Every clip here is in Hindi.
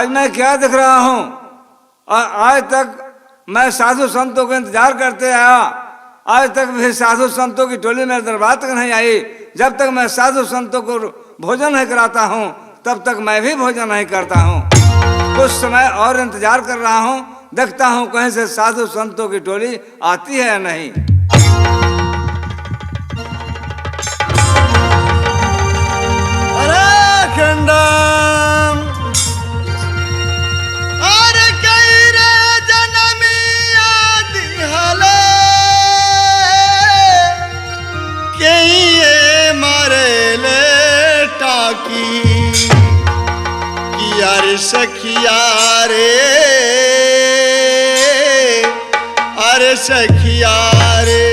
आज मैं क्या दिख रहा हूँ? और आज तक मैं साधु संतों का इंतजार करते आया, आज तक भी साधु संतों की टोली मेरे दरबार तक नहीं आई। जब तक मैं साधु संतों को भोजन नहीं कराता हूँ तब तक मैं भी भोजन नहीं करता हूँ। कुछ समय और इंतजार कर रहा हूँ, देखता हूँ कहीं से साधु संतों की टोली आती है या नहीं। सखिया रे, अरे सखिया रे,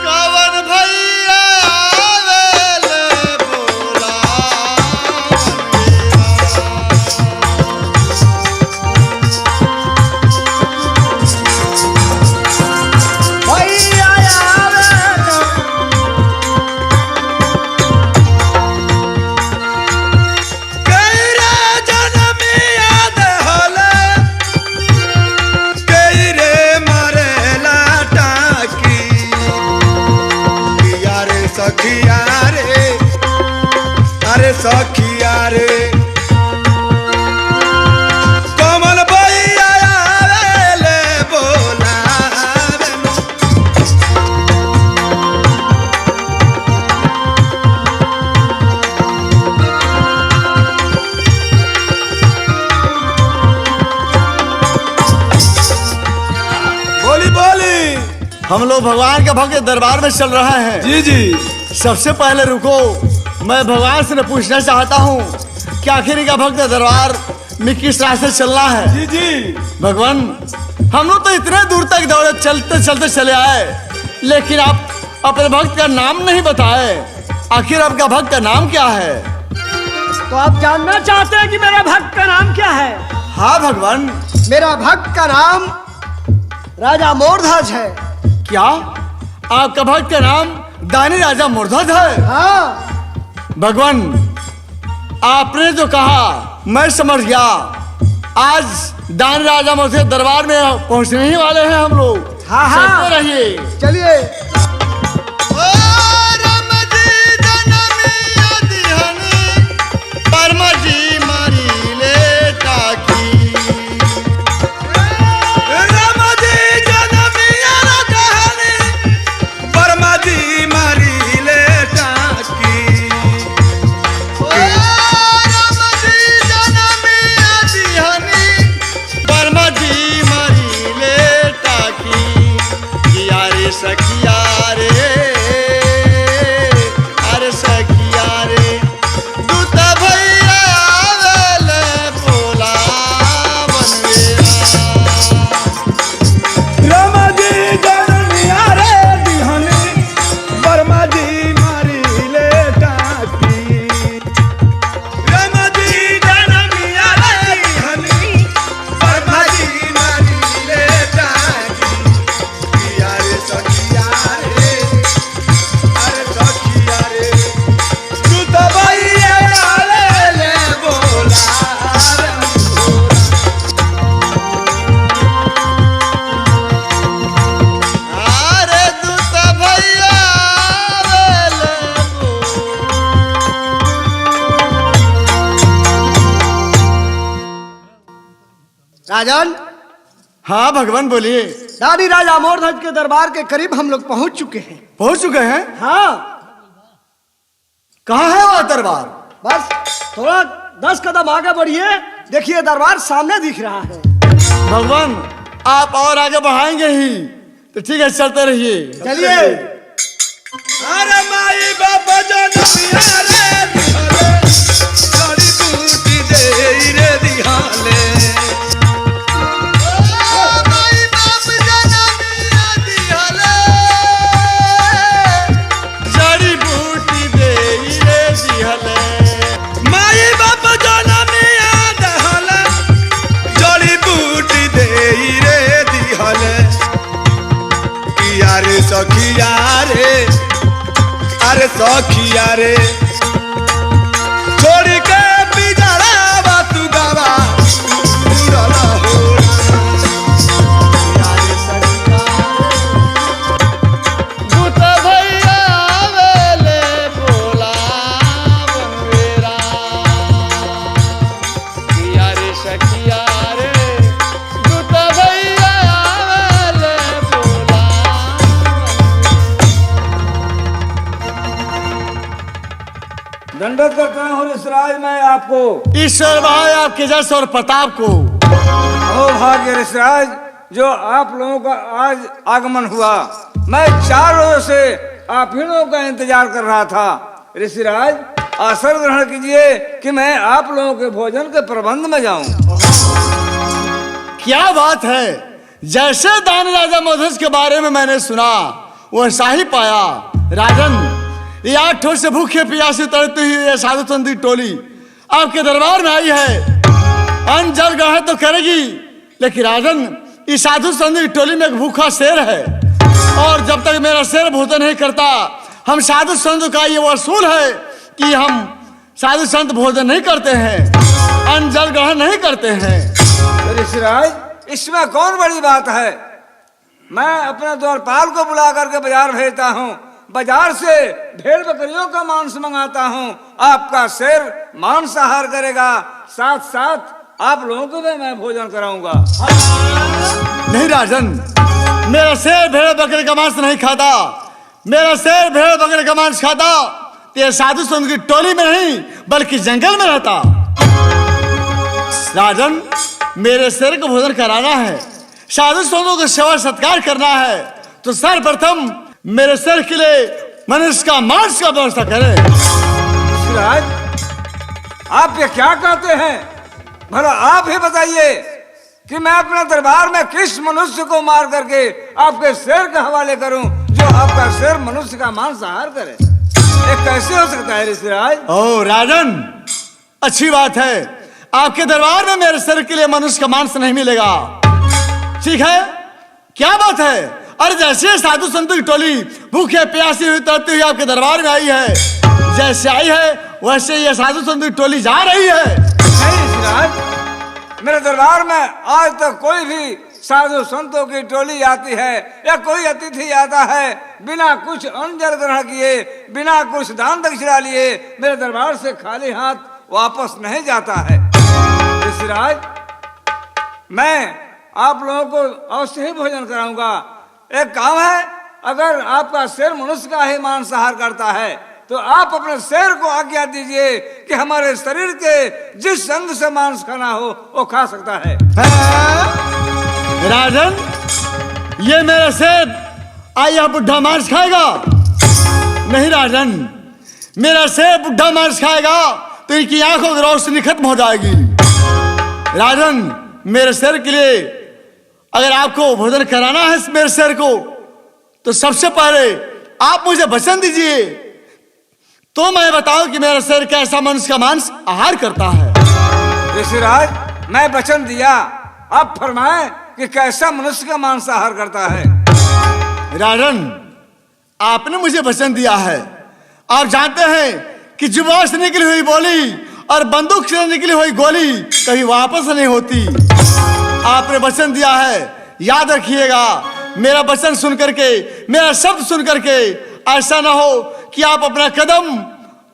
कवन भैया आवेले बोला सखिया रे, कमल भैया आवेले बोला। बोली बोली, हम लोग भगवान के भक्त दरबार में चल रहे हैं। जी जी। सबसे पहले रुको, मैं भगवान से पूछना चाहता हूँ कि आखिर का भक्त दरबार में किस रास्ते चलना है। जी जी। भगवान, हम लोग तो इतने दूर तक दौड़े, चलते चलते चले आए, लेकिन आप अपने भक्त का नाम नहीं बताए। आखिर आपका भक्त का नाम क्या है? तो आप जानना चाहते हैं कि मेरे भक्त का नाम क्या है? हाँ भगवान। मेरा भक्त का नाम राजा मोरध्वज है। क्या आपका भक्त का नाम दानी राजा मोरध्वज है? हाँ भगवान, आपने जो कहा मैं समझ गया। आज दान राजा मोरध्वज दरबार में पहुंचने ही वाले हैं हम लोग। हाँ हाँ, चलते रहिए। चलिए। सखिया रे, अरे सखिया रे, दूत भैया आवेले बोला बनवेरा। रामा जी जनमिया रे दिहनी, वर्मा जी मारी ले टाकी। रामा जी जनमिया रे दिहनी, वर्मा जी मारी ले टाकी। यारे सखिया रे, अरे सखिया रे, दूत भैया आवेले बोला अरे दूत भैया आवेले राजन। हाँ भगवान बोलिए। दानी राजा मोरध्वज के दरबार के करीब हम लोग पहुंच चुके हैं। पहुंच चुके हैं? हाँ। कहाँ है वह दरबार? बस थोड़ा 10 कदम आगे बढ़िए, देखिए दरबार सामने दिख रहा है। भगवान, आप और आगे बढ़ाएंगे ही तो ठीक है, चलते रहिए। चलिए। अरे माई बाबा जनमिया रे दिहाले, जड़ी बूटी दे रे दिहाले। माई बाप जनमिया दिहले, जड़ी बूटी दे रे दिहले। माई बाबा जनमिया दिहाले, जड़ी बूटी दे रे दिहाले। यारे सखिया रे, अरे सखिया रे, छोड़ के बिजड़ा तू गवा दंडवत करता हूँ ऋषिराज मैं आपको। ईश्वर भाई आपके जस और प्रताप को। ओ भाग्य ऋषिराज, जो आप लोगों का आज आगमन हुआ, मैं 4 रोज से आप ही लोगों का इंतजार कर रहा था। ऋषिराज, आसन ग्रहण कीजिए कि मैं आप लोगों के भोजन के प्रबंध में जाऊं। क्या बात है, जैसे दान राजा मधुस के बारे में मैंने सुना वैसा ही पाया। राजन, ये 8 ठोर से भूखे प्यासे तड़ती हुई ये साधु संत टोली आपके दरबार में आई है। अन्न जल ग्रहण तो करेगी, लेकिन राजन, इस साधु संत की टोली में एक भूखा शेर है, और जब तक मेरा शेर भोजन नहीं करता, हम साधु संत का ये वसूल है कि हम साधु संत भोजन नहीं करते हैं, अन्न जल ग्रहण नहीं करते हैं। ऋषिराज, इसमें कौन बड़ी बात है? मैं अपने द्वारपाल को बुला करके बाजार भेजता हूँ, बाजार से भेड़ बकरियों का मांस मंगाता हूँ, आपका शेर मांसाहार करेगा, साथ साथ आप लोगों को भी मैं भोजन कराऊंगा। नहीं राजन, मेरा शेर भेड़ बकरे का मांस नहीं खाता। मेरा शेर भेड़ बकरे का मांस खाता तो ये साधु संत की टोली में नहीं बल्कि जंगल में रहता। राजन, मेरे शेर को भोजन कराना है, साधु संतों को सेवा सत्कार करना है, तो सर्वप्रथम मेरे शेर के लिए मनुष्य का मांस का व्यवस्था करें। ऋषिराज, आप ये क्या कहते हैं? भला आप ही बताइए कि मैं अपने दरबार में किस मनुष्य को मार करके आपके शेर के हवाले करूं, जो आपका शेर मनुष्य का मांसाहार करे? ये कैसे हो सकता है ऋषिराज? ओ राजन, अच्छी बात है, आपके दरबार में मेरे शेर के लिए मनुष्य का मांस नहीं मिलेगा। ठीक है, क्या बात है? अरे जैसे साधु संतों की टोली भूखे प्यासी हुई तड़पती हुई आपके दरबार में आई है, जैसे आई है वैसे ये साधु संतों की टोली जा रही है। नहीं ऋषिराज, मेरे दरबार में आज तक कोई भी साधु संतों की टोली आती है या कोई अतिथि आता है, बिना कुछ अन्न जल ग्रहण किए, बिना कुछ दान दक्षिणा लिए मेरे दरबार से खाली हाथ वापस नहीं जाता है। ऋषिराज, मैं आप लोगों को अवश्य ही भोजन कराऊंगा। एक काम है, अगर आपका शेर मनुष्य का ही मांसाहार करता है तो आप अपने शेर को आज्ञा दीजिए कि हमारे शरीर के जिस अंग से मांस खाना हो वो खा सकता है। राजन, ये मेरा शेर आया बुढ़ा मांस खाएगा? नहीं राजन, मेरा शेर बुढ़ा मांस खाएगा तो इनकी आंखों की रोशनी खत्म हो जाएगी। राजन, मेरे शेर के लिए अगर आपको भोजन कराना है मेरे शेर को, तो सबसे पहले आप मुझे वचन दीजिए, तो मैं बताऊं कि मेरा शेर कैसा मनुष्य का मांस आहार करता है। ऋषिराज, मैं वचन दिया, आप फरमाएं कि कैसा मनुष्य का मांस आहार करता है। राजन, आपने मुझे वचन दिया है, आप जानते हैं कि जुबान से निकली हुई बोली और बंदूक से निकली हुई गोली कभी वापस नहीं होती। आपने वचन दिया है, याद रखिएगा। मेरा वचन सुन करके, मेरा शब्द सुन करके ऐसा ना हो कि आप अपना कदम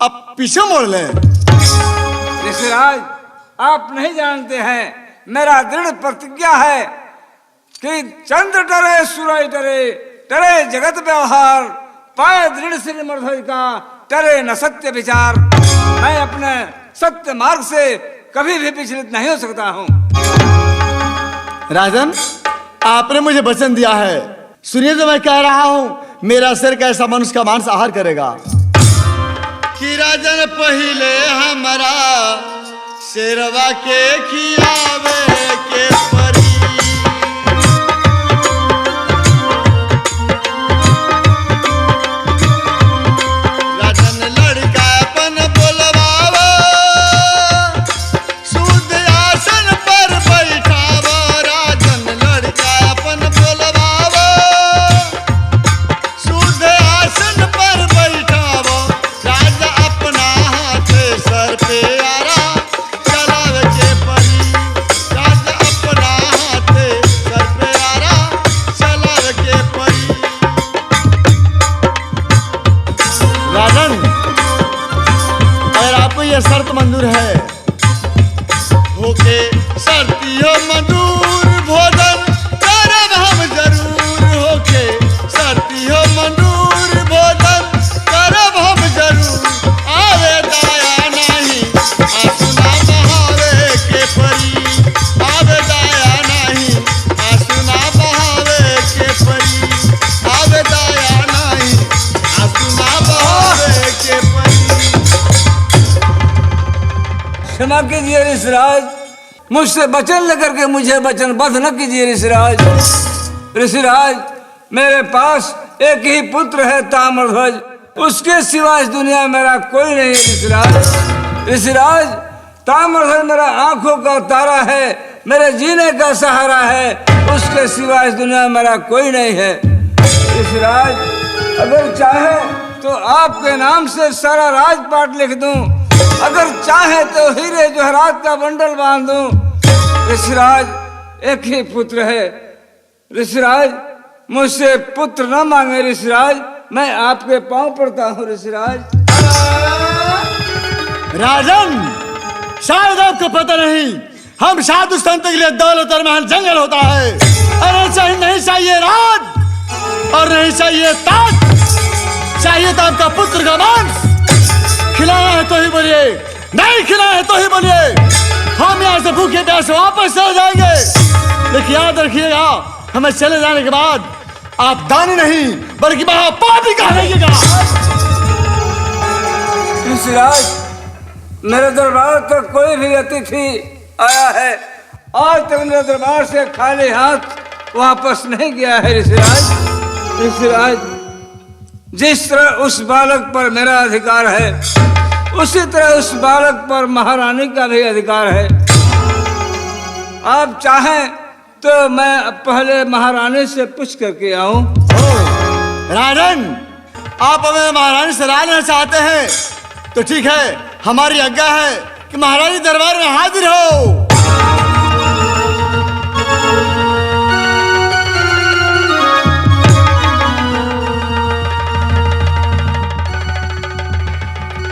अब पीछे मोड़ लें। ऋषिराज, आप नहीं जानते हैं, मेरा दृढ़ प्रतिज्ञा है कि चंद्र डरे सूरज डरे, डरे जगत व्यवहार, पाए दृढ़ श्री मर्धज का, डरे न सत्य विचार। मैं अपने सत्य मार्ग से कभी भी विचलित नहीं हो सकता हूँ। राजन, आपने मुझे वचन दिया है, सुनिए जो मैं कह रहा हूं, मेरा शेर कैसा मनुष्य का मांस आहार करेगा। कि राजन पहले हमारा शेरवा के खियावे के परी, राजन लड़का अपन बोलवावा, शुद्ध आसन पर बैठावा, राजन लड़का अपन बोलवावा, शुद्ध आसन पर बैठावा, राजा अपना हाथ सर पे आरा चलावे के परी, राजा न कीजिए ऋषिराज, मुझसे वचन लेकर के मुझे वचनबद्ध न कीजिए ऋषिराज। ऋषिराज, मेरे पास एक ही पुत्र है ताम्रध्वज, उसके सिवा इस दुनिया में मेरा कोई नहीं है ऋषिराज। ऋषिराज, ताम्रध्वज मेरा आंखों का तारा है, मेरे जीने का सहारा है, उसके सिवा इस दुनिया में मेरा कोई नहीं है। ऋषिराज, अगर चाहे तो आपके नाम से सारा राजपाट लिख दूं, अगर चाहे तो हीरे जवाहरात का बंडल बांध दूं। ऋषिराज, एक ही पुत्र है ऋषिराज, मुझसे पुत्र न मांगे ऋषिराज, मैं आपके पांव पड़ता हूँ ऋषिराज। राजन, शायद आपको पता नहीं, हम साधु संत के लिए दौलत और महल जंगल होता है। अरे नहीं चाहिए राज और नहीं चाहिए ताज, चाहिए तो आपका पुत्र का मांस। खिलाना है तो ही बोलिए, नहीं खिलाना है तो ही बोलिए, हम यहाँ से भूखे प्यासे वापस चले जाएंगे। लेकिन याद रखिएगा, हमें चले जाने के बाद आप दानी नहीं बल्कि महापापी कहलाइएगा। ऋषिराज, मेरे दरबार तक कोई भी अतिथि आया है, आज तक मेरे दरबार से खाली हाथ वापस नहीं गया है ऋषिराज। ऋषिराज, जिस तरह उस बालक पर मेरा अधिकार है, उसी तरह उस बालक पर महारानी का भी अधिकार है। आप चाहें तो मैं पहले महारानी से पूछ करके आऊं। राजन, आप हमें महारानी से राय लेना चाहते हैं तो ठीक है, हमारी आज्ञा है कि महारानी दरबार में हाजिर हो।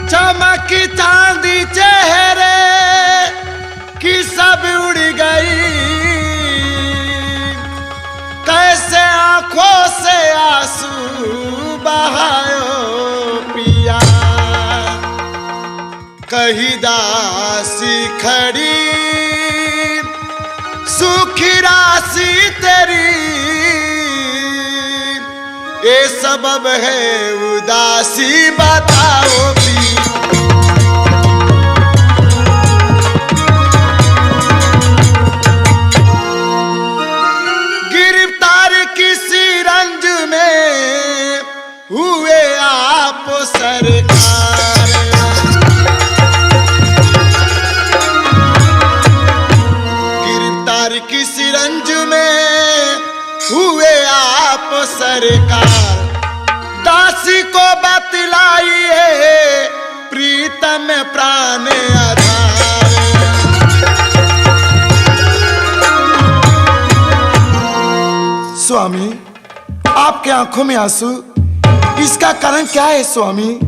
चमकी चांदी चेहरे की सब उड़ गई, कैसे आंखों से आंसू बहायो पिया, कही दासी खड़ी सूखी राशि तेरी, ये सबब है उदासी बताओ पिया। गिरफ्तार किसी रंज में हुए आप सरकार, गिरफ्तार किसी रंज में हुए आप सरकार, दासी को बतलाइए प्रीतम प्राण आधार। स्वामी, आपके आंखों में आंसू, इसका कारण क्या है स्वामी?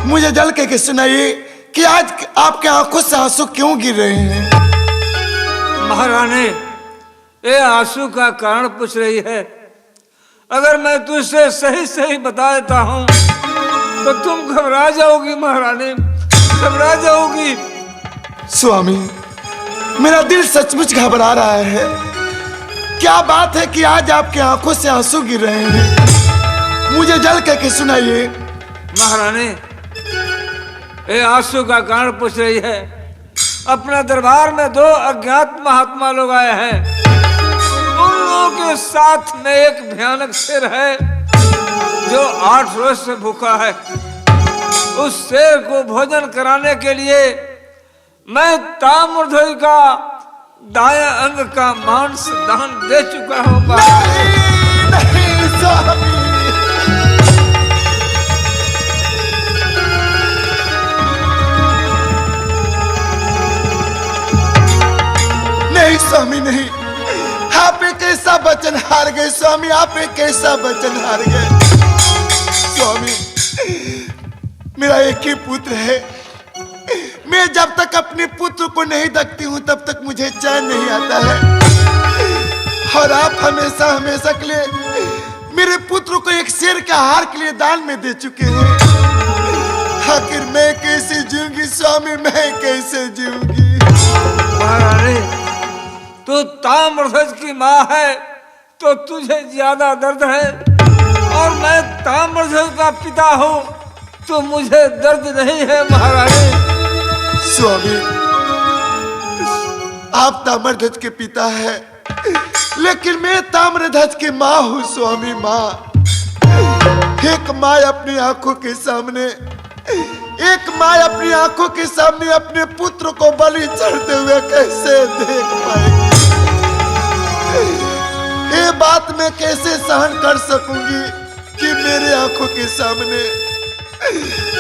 मुझे जल के सुनाइए कि आज आपके आंखों से आंसू क्यों गिर रहे हैं? महारानी, ये आंसू का कारण पूछ रही है। अगर मैं तुझसे सही सही बता देता हूँ तो तुम घबरा जाओगी महारानी, घबरा जाओगी। स्वामी, मेरा दिल सचमुच घबरा रहा है। क्या बात है कि आज आपके आंखों से आंसू गिर रहे हैं? मुझे जल के सुनाइए। महारानी, ये आंसू का कारण पूछ रही है। अपने दरबार में 2 अज्ञात महात्मा लोग आए हैं। उन लोगों के साथ में एक भयानक शेर है जो 8 रोज से भूखा है। उस शेर को भोजन कराने के लिए मैं ताम्रध्वज का दाया अंग का मांस दान दे चुका हूँ। नहीं स्वामी, नहीं स्वामी नहीं, आप एक ऐसा वचन हार गए स्वामी, आप एक ऐसा वचन हार गए। स्वामी, मेरा एक ही पुत्र है, मैं जब तक अपने पुत्र को नहीं देखती हूँ तब तक मुझे चैन नहीं आता है। और आप हमेशा हमेशा के लिए मेरे पुत्र को एक शेर का हार के लिए दान में दे चुके हैं। आखिर मैं कैसे जीऊंगी स्वामी, मैं कैसे जीऊंगी? महारानी, तू ताम्रध्वज की माँ है तो तुझे ज्यादा दर्द है, और मैं ताम्रध्वज का पिता हूँ तो मुझे दर्द नहीं है। महारानी, स्वामी, आप ताम्रध्वज के पिता है, लेकिन मैं ताम्रध्वज की माँ हूँ स्वामी। माँ, एक माँ अपनी आंखों के सामने, एक माँ अपनी आंखों के सामने अपने पुत्र को बलि चढ़ते हुए कैसे देख पाएगी? ये बात मैं कैसे सहन कर सकूंगी कि मेरे आंखों के सामने,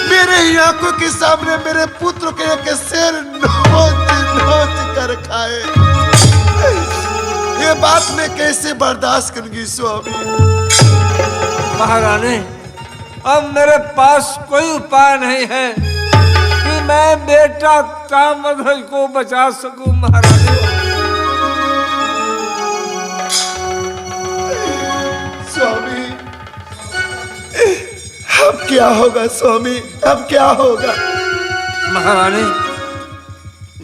मेरे ही आंखों के सामने मेरे पुत्र के एक शेर नोच नोच कर खाए? ये बात मैं कैसे बर्दाश्त करूंगी स्वामी? महारानी, अब मेरे पास कोई उपाय नहीं है कि मैं बेटा ताम्रध्वज को बचा सकूं। महारानी, स्वामी, अब क्या होगा स्वामी, अब क्या होगा? महारानी,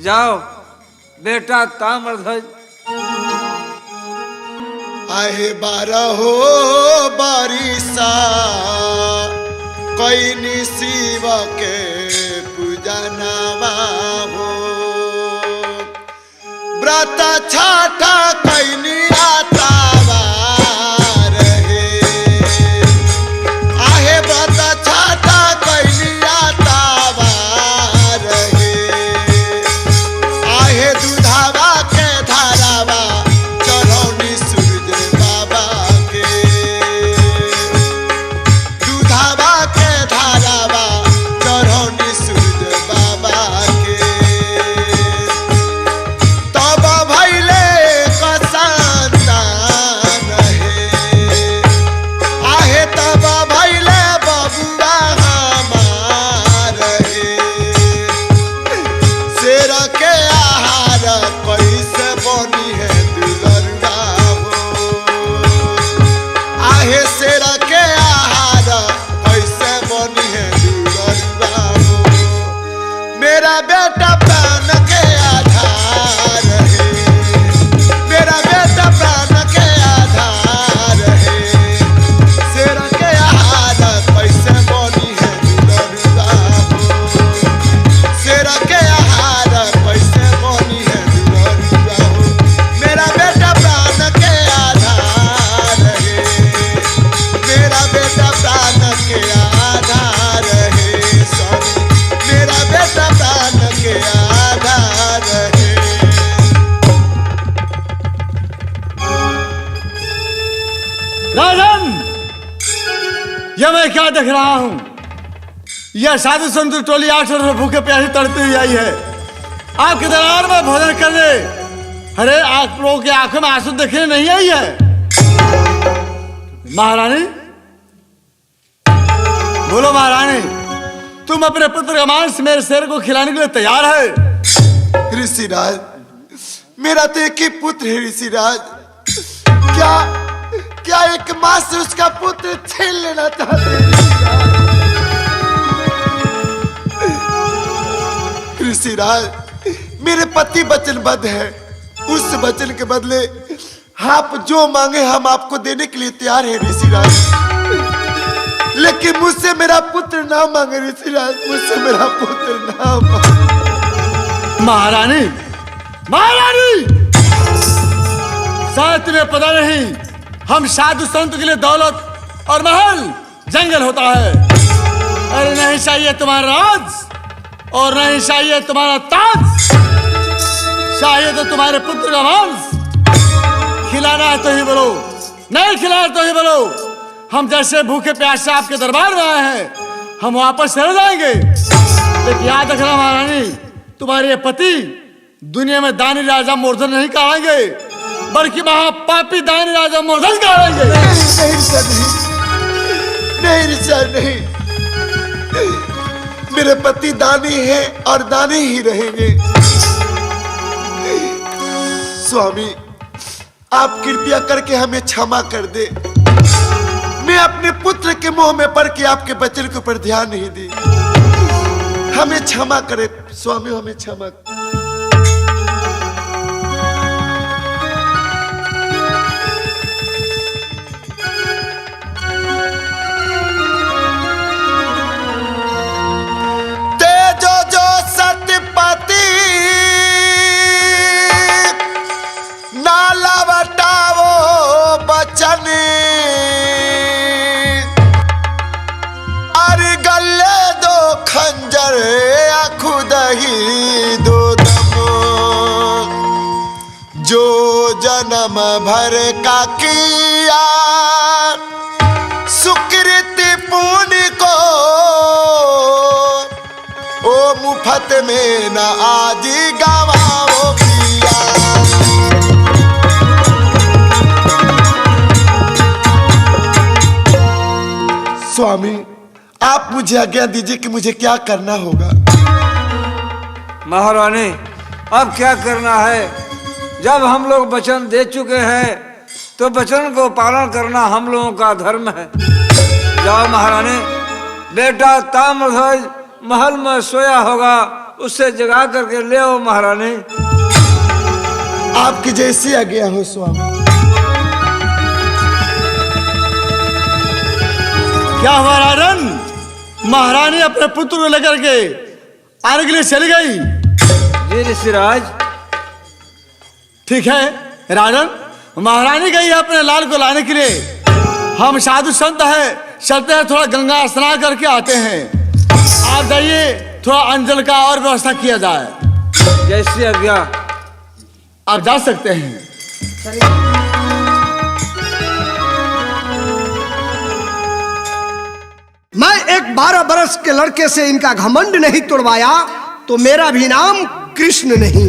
जाओ, बेटा ताम्रध्वज आहे 12 बारिशा कोई निशिव के पूजा नवा हो, व्रत छाठा कैनी आतावा रहे, आहे व्रत छाठा कैनी आतावा रहे, आहे दूधावा के धारावा चढ़ौनी सूरज बाबा के, दूधावा के धारावा चढ़ौनी सूरज बाबा के, तब भैले संतान है, आहे तब भैले बबुआ हमार है, शेर के आहार कैसे बनी है दुलरुआ हो, आहे शेर के आहार कैसे बनी है दुलरुआ हो, मेरा बेटा प्राण के आधार है, मेरा बेटा प्राण के आधार है, शेर के आहार कैसे बनी है दुलरुआ हो, शेर के आहार कैसे बनी है दुलरुआ हो, मेरा बेटा प्राण के आधार है, मेरा बेटा प्राण के आधार है स्वामी, मेरा बेटा प्राण के आधार है। राजन, यह मैं क्या देख रहा हूं? यह साधु संत टोली 8 वर्ष भूखे प्यासे तड़ती हुई आई है आपके दरबार में भोजन करने। अरे आप लोगों की आंखों में आंसू देखने नहीं आई है? महारानी, बोलो महारानी, तुम अपने पुत्र का मांस मेरे शेर को खिलाने के लिए तैयार है? ऋषिराज, मेरा तो एक ही पुत्र है ऋषिराज, क्या एक माँ से उसका पुत्र छीन लेना चाहते हैं? ऋषिराज, मेरे पति वचनबद्ध है, उस वचन के बदले आप जो मांगे हम आपको देने के लिए तैयार हैं ऋषिराज, लेकिन मुझसे मेरा पुत्र ना मांगे ऋषिराज, मुझसे मेरा पुत्र ना मांगे। महारानी, महारानी, शायद तुम्हें पता नहीं, हम साधु संत के लिए दौलत और महल जंगल होता है। अरे नहीं चाहिए तुम्हारा राज और नहीं चाहिए तुम्हारा ताज, चाहिए तो तुम्हारे पुत्र का मांस। खिलाना है तो ही बोलो, नहीं खिलाना तो ही बोलो। हम जैसे भूखे प्यासे आपके दरबार में आए हैं, हम वापस चले जाएंगे। लेकिन याद रखना महारानी, तुम्हारे पति दुनिया में दानी राजा मूर्धन नहीं कहेंगे, बल्कि महापापी दानी राजा मूर्धन कहेंगे। नहीं सर, नहीं सर, नहीं। मेरे पति दानी हैं और दानी ही रहेंगे। स्वामी, आप कृपया करके हमें क्षमा कर दे। मैं अपने पुत्र के मुंह में पड़ के आपके वचन के ऊपर ध्यान नहीं दी। हमें क्षमा करे स्वामी, हमें क्षमा। तेजो जो सतपति रही दो दम, जो जन्म भर का किया सुकृत पुण्य को, ओ मुफ्त में न आज गवाओ पिया। स्वामी आप मुझे आज्ञा दीजिए कि मुझे क्या करना होगा। महारानी अब क्या करना है, जब हम लोग वचन दे चुके हैं तो वचन को पालन करना हम लोगों का धर्म है। जाओ महारानी, बेटा ताम्रध्वज महल में सोया होगा, उससे जगा करके ले आओ महारानी। आपकी जैसी आज्ञा हो स्वामी। क्या हुआ राजन? महारानी अपने पुत्र को लेकर के आने के लिए चली गई। जी ऋषिराज। ठीक है राजन, महारानी गई अपने लाल को लाने के लिए। हम साधु संत है, चलते हैं, थोड़ा गंगा स्नान करके आते हैं। आप जाइए, थोड़ा अंजल का और व्यवस्था किया जाए। जैसी आज्ञा। आप जा सकते हैं। मैं एक 12 बरस के लड़के से इनका घमंड नहीं तोड़वाया तो मेरा भी नाम कृष्ण नहीं।